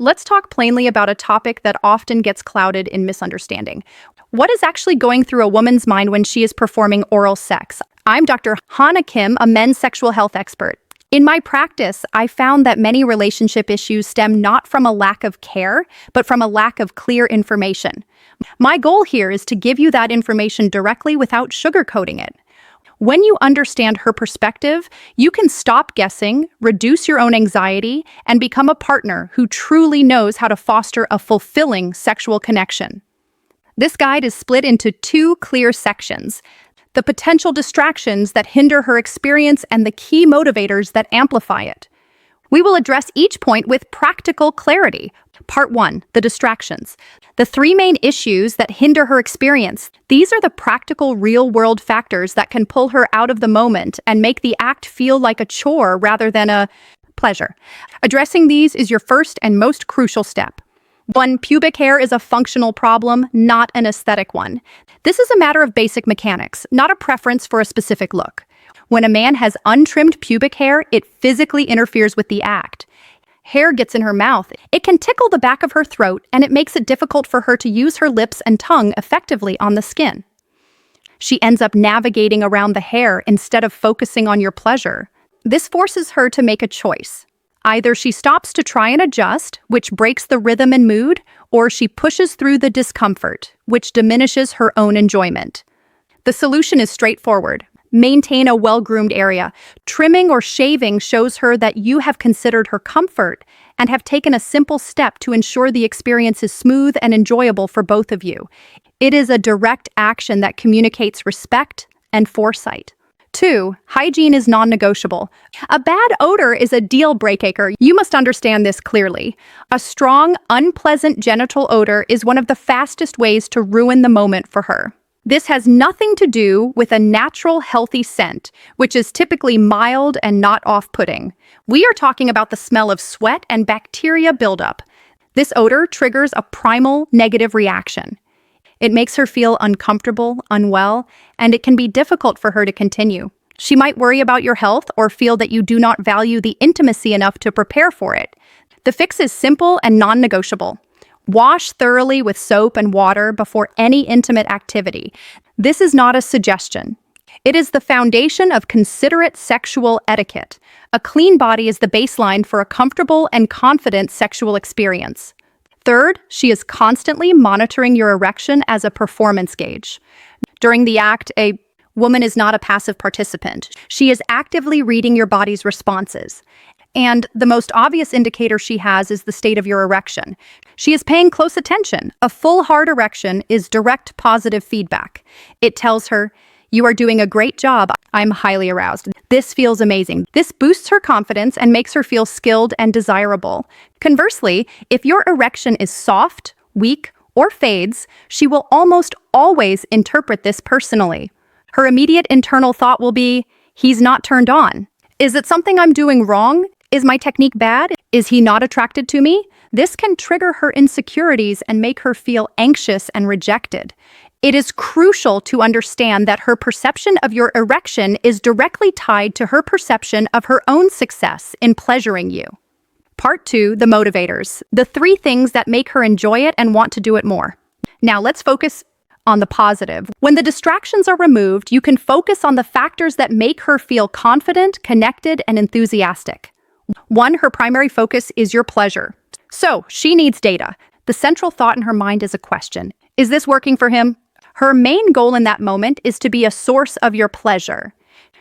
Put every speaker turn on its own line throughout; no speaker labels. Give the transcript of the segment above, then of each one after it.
Let's talk plainly about a topic that often gets clouded in misunderstanding. What is actually going through a woman's mind when she is performing oral sex? I'm Dr. Hannah Kim, a men's sexual health expert. In my practice, I found that many relationship issues stem not from a lack of care, but from a lack of clear information. My goal here is to give you that information directly without sugarcoating it. When you understand her perspective, you can stop guessing, reduce your own anxiety, and become a partner who truly knows how to foster a fulfilling sexual connection. This guide is split into two clear sections: the potential distractions that hinder her experience and the key motivators that amplify it. We will address each point with practical clarity. Part 1, the distractions. The three main issues that hinder her experience. These are the practical, real-world factors that can pull her out of the moment and make the act feel like a chore rather than a pleasure. Addressing these is your first and most crucial step. 1. Pubic hair is a functional problem, not an aesthetic one. This is a matter of basic mechanics, not a preference for a specific look. When a man has untrimmed pubic hair, it physically interferes with the act. Hair gets in her mouth. It can tickle the back of her throat, and it makes it difficult for her to use her lips and tongue effectively on the skin. She ends up navigating around the hair instead of focusing on your pleasure. This forces her to make a choice. Either she stops to try and adjust, which breaks the rhythm and mood, or she pushes through the discomfort, which diminishes her own enjoyment. The solution is straightforward. Maintain a well-groomed area. Trimming or shaving shows her that you have considered her comfort and have taken a simple step to ensure the experience is smooth and enjoyable for both of you. It is a direct action that communicates respect and foresight. 2. Hygiene is non-negotiable. A bad odor is a deal breaker. You must understand this clearly. A strong, unpleasant genital odor is one of the fastest ways to ruin the moment for her. This has nothing to do with a natural, healthy scent, which is typically mild and not off-putting. We are talking about the smell of sweat and bacteria buildup. This odor triggers a primal negative reaction. It makes her feel uncomfortable, unwell, and it can be difficult for her to continue. She might worry about your health or feel that you do not value the intimacy enough to prepare for it. The fix is simple and non-negotiable. Wash thoroughly with soap and water before any intimate activity. This is not a suggestion. It is the foundation of considerate sexual etiquette. A clean body is the baseline for a comfortable and confident sexual experience. Third, she is constantly monitoring your erection as a performance gauge. During the act, a woman is not a passive participant. She is actively reading your body's responses. And the most obvious indicator she has is the state of your erection. She is paying close attention. A full hard erection is direct positive feedback. It tells her, "You are doing a great job. I'm highly aroused. This feels amazing." This boosts her confidence and makes her feel skilled and desirable. Conversely, if your erection is soft, weak, or fades, she will almost always interpret this personally. Her immediate internal thought will be, "He's not turned on. Is it something I'm doing wrong? Is my technique bad? Is he not attracted to me?" This can trigger her insecurities and make her feel anxious and rejected. It is crucial to understand that her perception of your erection is directly tied to her perception of her own success in pleasuring you. Part 2, the motivators. The three things that make her enjoy it and want to do it more. Now let's focus on the positive. When the distractions are removed, you can focus on the factors that make her feel confident, connected, and enthusiastic. 1, her primary focus is your pleasure. So, she needs data. The central thought in her mind is a question. Is this working for him? Her main goal in that moment is to be a source of your pleasure.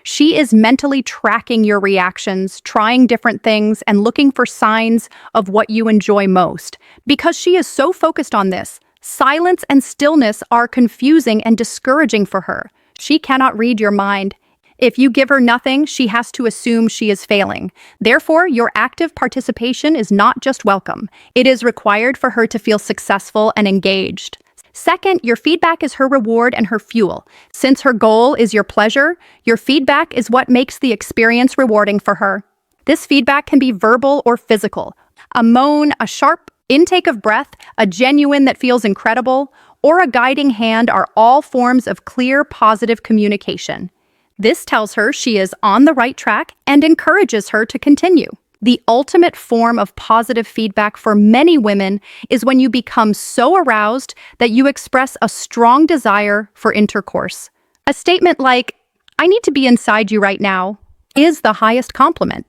She is mentally tracking your reactions, trying different things, and looking for signs of what you enjoy most. Because she is so focused on this, silence and stillness are confusing and discouraging for her. She cannot read your mind. If you give her nothing, she has to assume she is failing. Therefore, your active participation is not just welcome. It is required for her to feel successful and engaged. Second, your feedback is her reward and her fuel. Since her goal is your pleasure, your feedback is what makes the experience rewarding for her. This feedback can be verbal or physical. A moan, a sharp intake of breath, a genuine that feels incredible, or a guiding hand are all forms of clear, positive communication. This tells her she is on the right track and encourages her to continue. The ultimate form of positive feedback for many women is when you become so aroused that you express a strong desire for intercourse. A statement like, "I need to be inside you right now," is the highest compliment.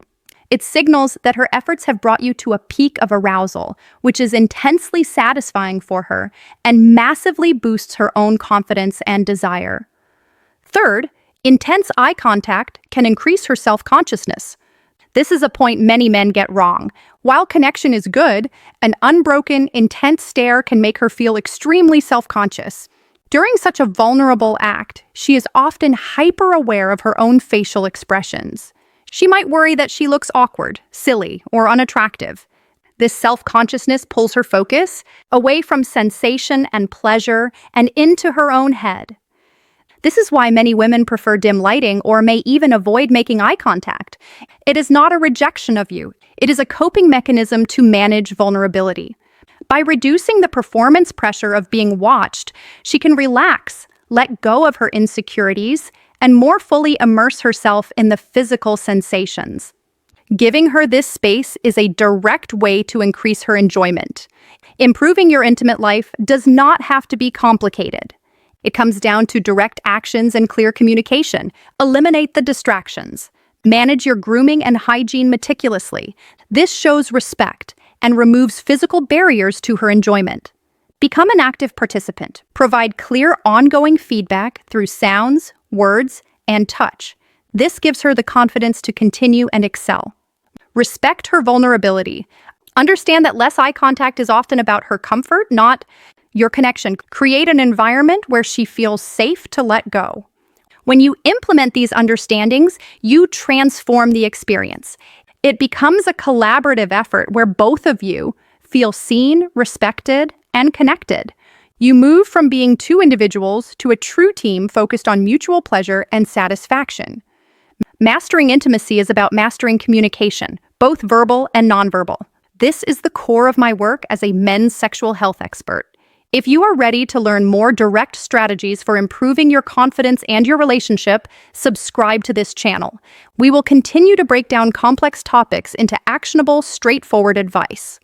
It signals that her efforts have brought you to a peak of arousal, which is intensely satisfying for her and massively boosts her own confidence and desire. Third, intense eye contact can increase her self-consciousness. This is a point many men get wrong. While connection is good, an unbroken, intense stare can make her feel extremely self-conscious. During such a vulnerable act, she is often hyper-aware of her own facial expressions. She might worry that she looks awkward, silly, or unattractive. This self-consciousness pulls her focus away from sensation and pleasure and into her own head. This is why many women prefer dim lighting or may even avoid making eye contact. It is not a rejection of you. It is a coping mechanism to manage vulnerability. By reducing the performance pressure of being watched, she can relax, let go of her insecurities, and more fully immerse herself in the physical sensations. Giving her this space is a direct way to increase her enjoyment. Improving your intimate life does not have to be complicated. It comes down to direct actions and clear communication. Eliminate the distractions. Manage your grooming and hygiene meticulously. This shows respect and removes physical barriers to her enjoyment. Become an active participant. Provide clear, ongoing feedback through sounds, words, and touch. This gives her the confidence to continue and excel. Respect her vulnerability. Understand that less eye contact is often about her comfort, not your connection. Create an environment where she feels safe to let go. When you implement these understandings, you transform the experience. It becomes a collaborative effort where both of you feel seen, respected, and connected. You move from being two individuals to a true team focused on mutual pleasure and satisfaction. Mastering intimacy is about mastering communication, both verbal and nonverbal. This is the core of my work as a men's sexual health expert. If you are ready to learn more direct strategies for improving your confidence and your relationship, subscribe to this channel. We will continue to break down complex topics into actionable, straightforward advice.